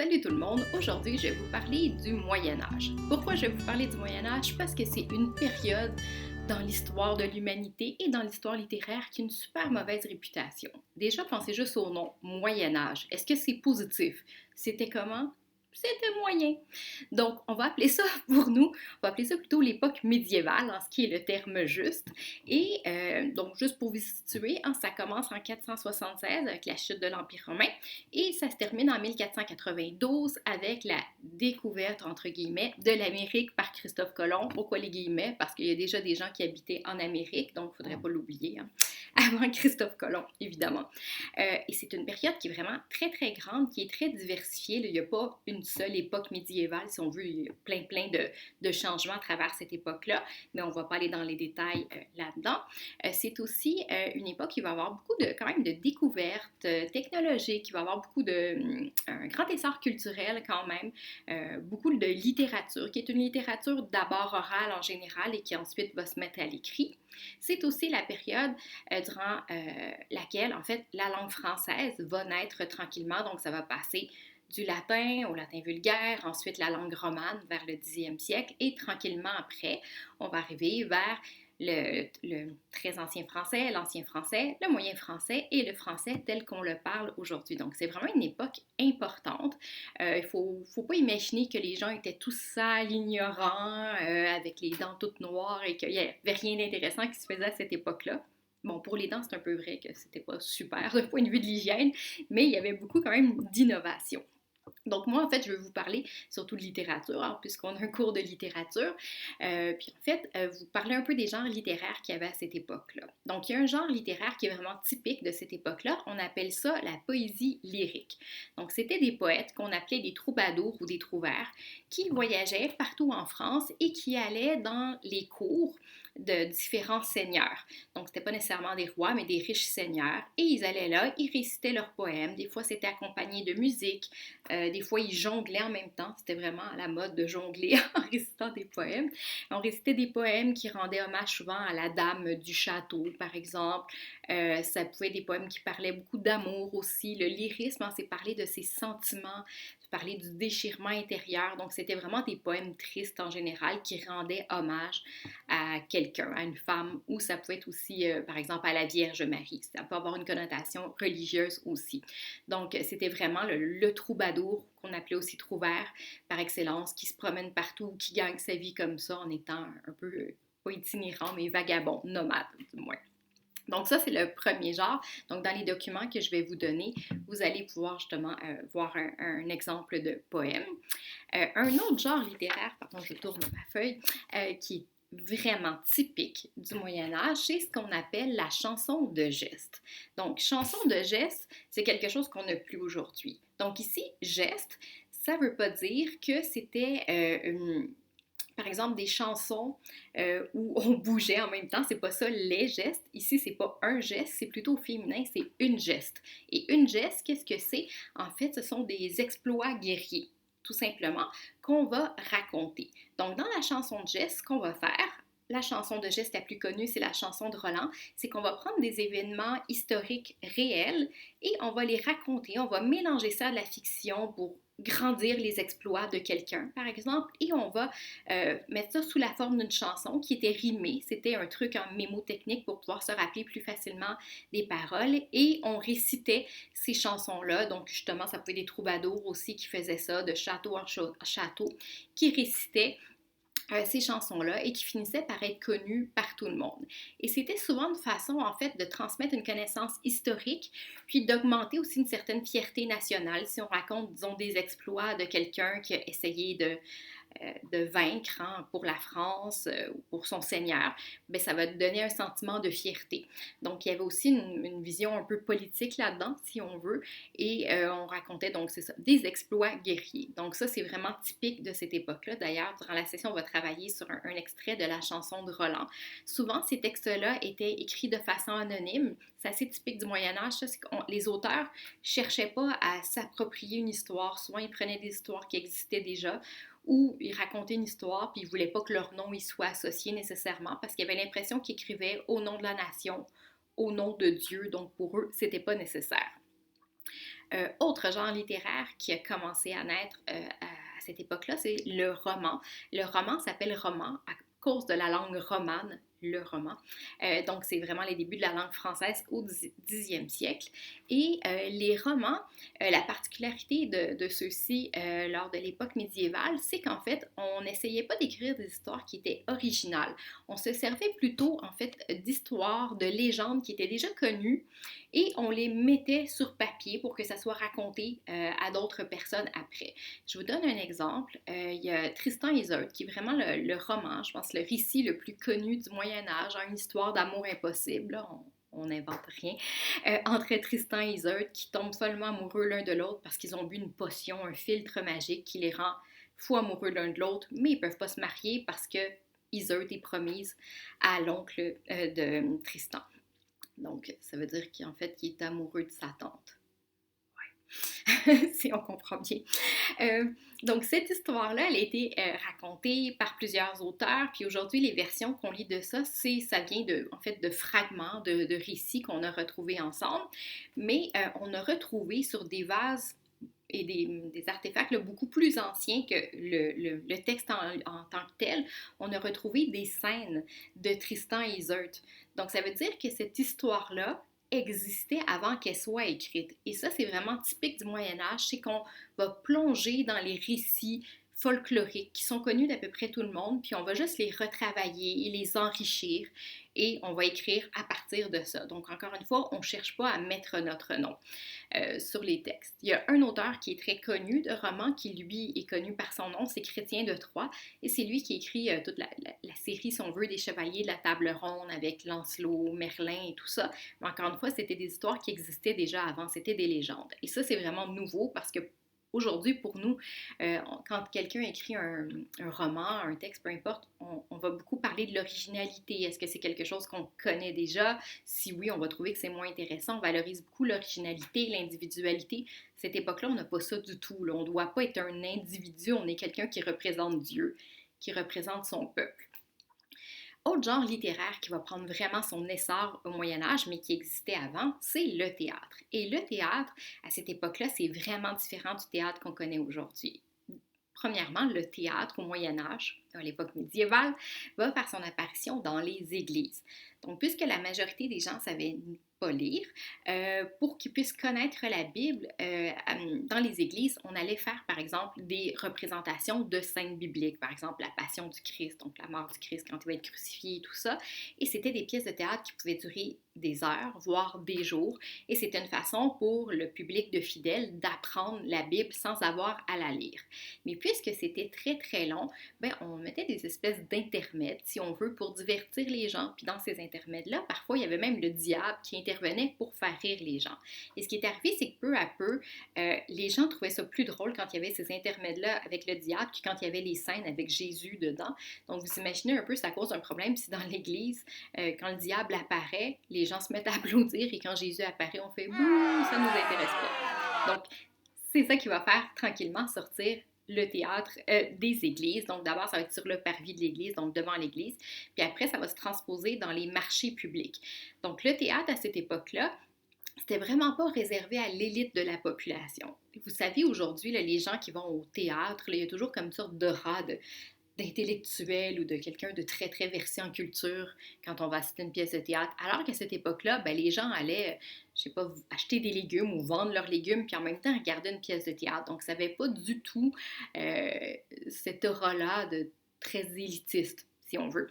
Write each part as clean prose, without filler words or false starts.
Salut tout le monde! Aujourd'hui, je vais vous parler du Moyen Âge. Pourquoi je vais vous parler du Moyen Âge? Parce que c'est une période dans l'histoire de l'humanité et dans l'histoire littéraire qui a une super mauvaise réputation. Déjà, pensez juste au nom Moyen Âge. Est-ce que c'est positif? C'était comment? C'était moyen. Donc, on va appeler ça pour nous, on va appeler ça plutôt l'époque médiévale, en ce qui est le terme juste. Et donc, juste pour vous situer, ça commence en 476 avec la chute de l'Empire romain et ça se termine en 1492 avec la découverte, entre guillemets, de l'Amérique par Christophe Colomb. Pourquoi les guillemets? Parce qu'il y a déjà des gens qui habitaient en Amérique, donc il ne faudrait pas l'oublier, avant Christophe Colomb, évidemment. Et c'est une période qui est vraiment très, très grande, qui est très diversifiée. Il n'y a pas une seule époque médiévale, si on veut, il y a plein de changements à travers cette époque-là, mais on ne va pas aller dans les détails là-dedans. C'est aussi une époque qui va avoir beaucoup quand même de découvertes technologiques, qui va avoir beaucoup un grand essor culturel quand même, beaucoup de littérature, qui est une littérature d'abord orale en général et qui ensuite va se mettre à l'écrit. C'est aussi la période durant laquelle, en fait, la langue française va naître tranquillement, donc ça va passer du latin au latin vulgaire, ensuite la langue romane vers le 10e siècle, et tranquillement après, on va arriver vers le très ancien français, l'ancien français, le moyen français et le français tel qu'on le parle aujourd'hui. Donc, c'est vraiment une époque importante. Il faut pas imaginer que les gens étaient tous sales, ignorants, avec les dents toutes noires et qu'il n'y avait rien d'intéressant qui se faisait à cette époque-là. Bon, pour les dents, c'est un peu vrai que c'était pas super du point de vue de l'hygiène, mais il y avait beaucoup quand même d'innovation. Donc moi, en fait, je vais vous parler surtout de littérature, puisqu'on a un cours de littérature. Puis en fait, vous parlez un peu des genres littéraires qu'il y avait à cette époque-là. Donc il y a un genre littéraire qui est vraiment typique de cette époque-là. On appelle ça la poésie lyrique. Donc c'était des poètes qu'on appelait des troubadours ou des trouvères qui voyageaient partout en France et qui allaient dans les cours de différents seigneurs. Donc, c'était pas nécessairement des rois, mais des riches seigneurs. Et ils allaient là, ils récitaient leurs poèmes. Des fois, c'était accompagné de musique. Des fois, ils jonglaient en même temps. C'était vraiment à la mode de jongler en récitant des poèmes. On récitait des poèmes qui rendaient hommage souvent à la dame du château, par exemple. Ça pouvait être des poèmes qui parlaient beaucoup d'amour aussi. Le lyrisme, c'est parler de ses sentiments, parler du déchirement intérieur. Donc, c'était vraiment des poèmes tristes en général qui rendaient hommage à quelqu'un, à une femme, ou ça peut être aussi, par exemple, à la Vierge Marie. Ça peut avoir une connotation religieuse aussi. Donc, c'était vraiment le troubadour, qu'on appelait aussi trouvère par excellence, qui se promène partout, qui gagne sa vie comme ça en étant un peu, pas itinérant, mais vagabond, nomade, du moins. Donc ça, c'est le premier genre. Donc dans les documents que je vais vous donner, vous allez pouvoir justement voir un exemple de poème. Un autre genre littéraire, pardon, je tourne ma feuille, qui est vraiment typique du Moyen Âge, c'est ce qu'on appelle la chanson de geste. Donc, chanson de geste, c'est quelque chose qu'on n'a plus aujourd'hui. Donc ici, geste, ça ne veut pas dire que c'était par exemple, des chansons où on bougeait en même temps, c'est pas ça les gestes. Ici, c'est pas un geste, c'est plutôt féminin, c'est une geste. Et une geste, qu'est-ce que c'est? En fait, ce sont des exploits guerriers, tout simplement, qu'on va raconter. Donc, dans la chanson de geste, ce qu'on va faire, la chanson de geste la plus connue, c'est la chanson de Roland, c'est qu'on va prendre des événements historiques réels et on va les raconter, on va mélanger ça à de la fiction pour grandir les exploits de quelqu'un, par exemple, et on va mettre ça sous la forme d'une chanson qui était rimée. C'était un truc en mémotechnique pour pouvoir se rappeler plus facilement des paroles, et on récitait ces chansons-là. Donc, justement, ça pouvait être des troubadours aussi qui faisaient ça, de château en château, qui récitaient ces chansons-là et qui finissaient par être connues par tout le monde. Et c'était souvent une façon, en fait, de transmettre une connaissance historique, puis d'augmenter aussi une certaine fierté nationale. Si on raconte, disons, des exploits de quelqu'un qui a essayé de vaincre pour la France ou pour son seigneur, bien, ça va donner un sentiment de fierté. Donc, il y avait aussi une vision un peu politique là-dedans, si on veut, et on racontait donc, c'est ça, des exploits guerriers. Donc ça, c'est vraiment typique de cette époque-là. D'ailleurs, durant la session, on va travailler sur un extrait de la chanson de Roland. Souvent, ces textes-là étaient écrits de façon anonyme. C'est assez typique du Moyen-Âge, ça, c'est que les auteurs ne cherchaient pas à s'approprier une histoire. Souvent, ils prenaient des histoires qui existaient déjà, ou ils racontaient une histoire puis ils ne voulaient pas que leur nom y soit associé nécessairement parce qu'ils avaient l'impression qu'ils écrivaient au nom de la nation, au nom de Dieu, donc pour eux, c'était pas nécessaire. Autre genre littéraire qui a commencé à naître à cette époque-là, c'est le roman. Le roman s'appelle roman à cause de la langue romane, le roman. Donc, c'est vraiment les débuts de la langue française au 10e siècle. Et les romans, la particularité de ceux-ci lors de l'époque médiévale, c'est qu'en fait, on n'essayait pas d'écrire des histoires qui étaient originales. On se servait plutôt, en fait, d'histoires, de légendes qui étaient déjà connues et on les mettait sur papier pour que ça soit raconté à d'autres personnes après. Je vous donne un exemple. Il y a Tristan et Isolde, qui est vraiment le roman, je pense, le récit le plus connu du Moyen Âge, une histoire d'amour impossible. Là, on n'invente rien, entre Tristan et Isolde qui tombent follement amoureux l'un de l'autre parce qu'ils ont bu une potion, un filtre magique qui les rend fous amoureux l'un de l'autre, mais ils ne peuvent pas se marier parce que Isolde est promise à l'oncle de Tristan. Donc, ça veut dire qu'en fait, il est amoureux de sa tante. Si on comprend bien. Donc, cette histoire-là, elle a été racontée par plusieurs auteurs, puis aujourd'hui, les versions qu'on lit de ça, ça vient en fait, de fragments, de récits qu'on a retrouvés ensemble, mais on a retrouvé sur des vases et des artefacts là, beaucoup plus anciens que le texte en tant que tel, on a retrouvé des scènes de Tristan et Isolde. Donc, ça veut dire que cette histoire-là existait avant qu'elle soit écrite. Et ça, c'est vraiment typique du Moyen Âge, c'est qu'on va plonger dans les récits folkloriques qui sont connus d'à peu près tout le monde, puis on va juste les retravailler et les enrichir et on va écrire à partir de ça. Donc, encore une fois, on ne cherche pas à mettre notre nom sur les textes. Il y a un auteur qui est très connu de romans qui, lui, est connu par son nom, c'est Chrétien de Troyes, et c'est lui qui écrit toute la série, si on veut, des Chevaliers de la Table Ronde avec Lancelot, Merlin et tout ça. Mais encore une fois, c'était des histoires qui existaient déjà avant, c'était des légendes. Et ça, c'est vraiment nouveau parce que aujourd'hui, pour nous, quand quelqu'un écrit un roman, un texte, peu importe, on va beaucoup parler de l'originalité. Est-ce que c'est quelque chose qu'on connaît déjà? Si oui, on va trouver que c'est moins intéressant. On valorise beaucoup l'originalité, l'individualité. Cette époque-là, on n'a pas ça du tout. Là. On ne doit pas être un individu, on est quelqu'un qui représente Dieu, qui représente son peuple. Autre genre littéraire qui va prendre vraiment son essor au Moyen Âge, mais qui existait avant, c'est le théâtre. Et le théâtre, à cette époque-là, c'est vraiment différent du théâtre qu'on connaît aujourd'hui. Premièrement, le théâtre au Moyen Âge, à l'époque médiévale, va faire son apparition dans les églises. Donc, puisque la majorité des gens savaient pas lire, pour qu'ils puissent connaître la Bible, dans les églises, on allait faire, par exemple, des représentations de scènes bibliques, par exemple, la Passion du Christ, donc la mort du Christ quand il va être crucifié et tout ça. Et c'était des pièces de théâtre qui pouvaient durer des heures, voire des jours. Et c'était une façon pour le public de fidèles d'apprendre la Bible sans avoir à la lire. Mais puisque c'était très, très long, ben, on mettait des espèces d'intermèdes, si on veut, pour divertir les gens. Puis dans ces intermèdes-là, parfois, il y avait même le diable qui intervenait pour faire rire les gens. Et ce qui est arrivé, c'est que peu à peu, les gens trouvaient ça plus drôle quand il y avait ces intermèdes-là avec le diable que quand il y avait les scènes avec Jésus dedans. Donc, vous imaginez un peu, ça cause un problème si dans l'Église, quand le diable apparaît, les gens se mettent à applaudir et quand Jésus apparaît, on fait « Bouh, ça ne nous intéresse pas ». Donc, c'est ça qui va faire tranquillement sortir le théâtre des églises. Donc, d'abord, ça va être sur le parvis de l'église, donc devant l'église. Puis après, ça va se transposer dans les marchés publics. Donc, le théâtre, à cette époque-là, c'était vraiment pas réservé à l'élite de la population. Vous savez, aujourd'hui, là, les gens qui vont au théâtre, là, il y a toujours comme une sorte d'aura d'intellectuel ou de quelqu'un de très, très versé en culture quand on va assister à une pièce de théâtre. Alors qu'à cette époque-là, ben, les gens allaient, je sais pas, acheter des légumes ou vendre leurs légumes, puis en même temps regarder une pièce de théâtre. Donc, ça n'avait pas du tout cette aura-là de très élitiste, si on veut.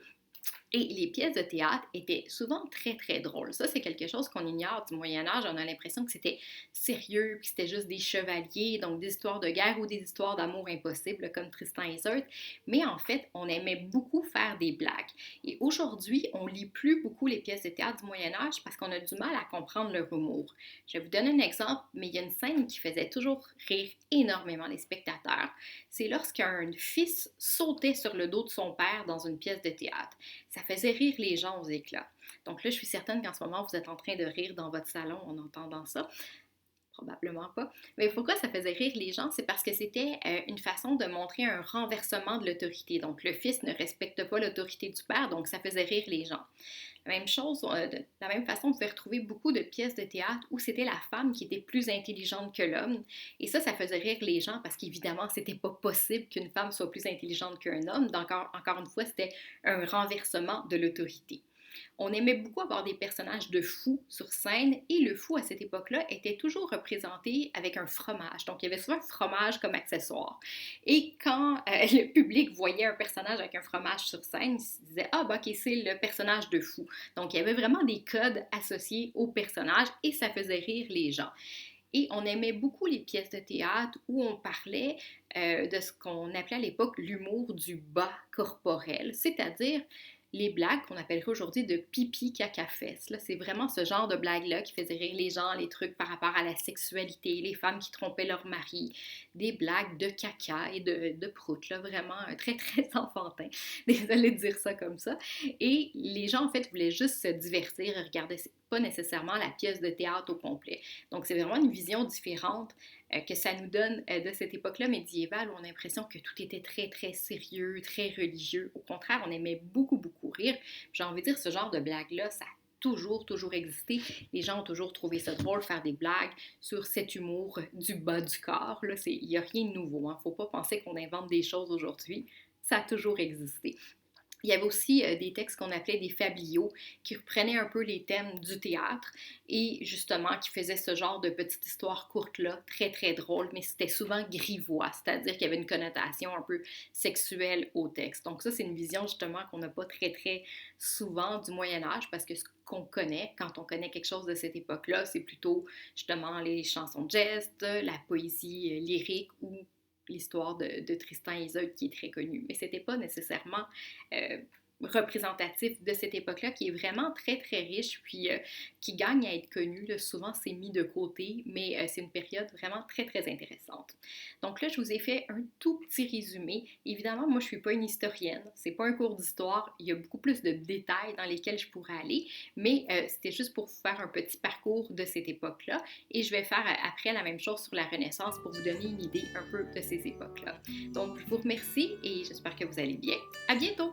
Et les pièces de théâtre étaient souvent très, très drôles. Ça, c'est quelque chose qu'on ignore du Moyen Âge. On a l'impression que c'était sérieux, puis c'était juste des chevaliers, donc des histoires de guerre ou des histoires d'amour impossibles, comme Tristan et Isolde. Mais en fait, on aimait beaucoup faire des blagues. Et aujourd'hui, on lit plus beaucoup les pièces de théâtre du Moyen Âge parce qu'on a du mal à comprendre leur humour. Je vais vous donner un exemple, mais il y a une scène qui faisait toujours rire énormément les spectateurs. C'est lorsqu'un fils sautait sur le dos de son père dans une pièce de théâtre. Ça faisait rire les gens aux éclats. Donc là, je suis certaine qu'en ce moment, vous êtes en train de rire dans votre salon en entendant ça. Probablement pas. Mais pourquoi ça faisait rire les gens? C'est parce que c'était une façon de montrer un renversement de l'autorité. Donc, le fils ne respecte pas l'autorité du père, donc ça faisait rire les gens. La même chose, de la même façon, on pouvait retrouver beaucoup de pièces de théâtre où c'était la femme qui était plus intelligente que l'homme. Et ça faisait rire les gens parce qu'évidemment, c'était pas possible qu'une femme soit plus intelligente qu'un homme. Donc, encore une fois, c'était un renversement de l'autorité. On aimait beaucoup avoir des personnages de fous sur scène et le fou à cette époque-là était toujours représenté avec un fromage. Donc il y avait souvent un fromage comme accessoire. Et quand le public voyait un personnage avec un fromage sur scène, il se disait ah ben ok c'est le personnage de fou. Donc il y avait vraiment des codes associés au personnage et ça faisait rire les gens. Et on aimait beaucoup les pièces de théâtre où on parlait de ce qu'on appelait à l'époque l'humour du bas corporel, c'est-à-dire les blagues qu'on appellerait aujourd'hui de pipi caca fesse. Là, c'est vraiment ce genre de blagues-là qui faisait rire les gens, les trucs par rapport à la sexualité, les femmes qui trompaient leur mari, des blagues de caca et de prout, là, vraiment très, très enfantin. Désolée de dire ça comme ça. Et les gens, en fait, voulaient juste se divertir et regarder pas nécessairement la pièce de théâtre au complet. Donc, c'est vraiment une vision différente que ça nous donne de cette époque-là médiévale où on a l'impression que tout était très, très sérieux, très religieux. Au contraire, on aimait beaucoup, beaucoup rire. J'ai envie de dire, ce genre de blague-là, ça a toujours, toujours existé. Les gens ont toujours trouvé ça drôle, faire des blagues sur cet humour du bas du corps. Là, il n'y a rien de nouveau. Il ne faut pas penser qu'on invente des choses aujourd'hui. Ça a toujours existé. Il y avait aussi des textes qu'on appelait des fabliaux, qui reprenaient un peu les thèmes du théâtre et justement qui faisaient ce genre de petites histoires courtes-là, très très drôles, mais c'était souvent grivois, c'est-à-dire qu'il y avait une connotation un peu sexuelle au texte. Donc ça, c'est une vision justement qu'on n'a pas très très souvent du Moyen Âge parce que ce qu'on connaît, quand on connaît quelque chose de cette époque-là, c'est plutôt justement les chansons de geste, la poésie lyrique ou l'histoire de Tristan et Isolde qui est très connue. Mais c'était pas nécessairement euh, représentatif de cette époque-là, qui est vraiment très, très riche, puis qui gagne à être connu. Là, souvent, c'est mis de côté, mais c'est une période vraiment très, très intéressante. Donc là, je vous ai fait un tout petit résumé. Évidemment, moi, je ne suis pas une historienne. C'est pas un cours d'histoire. Il y a beaucoup plus de détails dans lesquels je pourrais aller, mais c'était juste pour vous faire un petit parcours de cette époque-là. Et je vais faire après la même chose sur la Renaissance pour vous donner une idée un peu de ces époques-là. Donc, je vous remercie et j'espère que vous allez bien. À bientôt!